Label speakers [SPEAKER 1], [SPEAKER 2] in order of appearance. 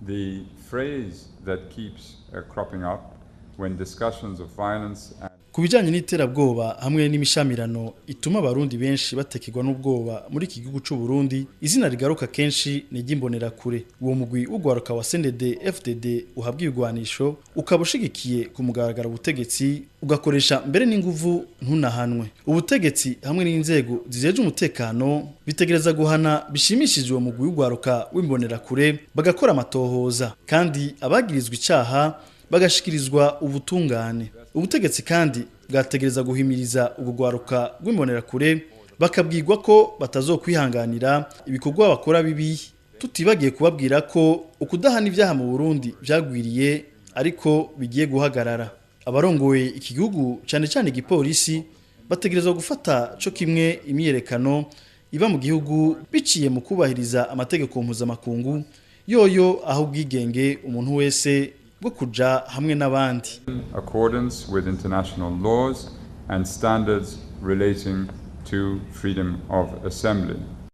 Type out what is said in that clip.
[SPEAKER 1] The phrase that keeps cropping up when discussions of violence and
[SPEAKER 2] kubijanye n'iterabwoba hamwe n'imishamirano ituma abarundi benshi batekegwa n'ubwoba muri iki gihugu c'u Burundi, izina rigaruka kenshi ni ry'imbonera kure. Uwo mugwi ugwaruka wa CNDD FDD uhabwa ibigwanisho ukabushigikiye ku mugaragaro ubutegetsi ugakoresha mbere n'inguvu ntunahanwe. Ubutegetsi hamwe n'inzego zijeje umutekano bitegereza guhana bishimishije uwo mugwi ugwaruka w'imbonera kure bagakora amatohoza kandi abagirizwa icaha bagashikirizwa ubutungane. Ubutegetsi kandi bwategereza guhimiriza ubugwaruka rw'imbonera kure bakabwirwa ko batazokwihanganira ibikorwa bakora bibi, tutibagiye kubabwira ko ukudahana ivyaha mu Burundi vyagwiriye ariko bigiye guhagarara. Abarongoye iki gihugu cyane cyane igipolisi bategereza gufata co kimwe imyerekano iba mu gihugu biciye mu kubahiriza amategeko mpuzamakungu yoyo aho ubwigenge umuntu wese bwo kuja hamwe n'abandi.
[SPEAKER 1] Accordance with international laws and standards relating to freedom of assembly.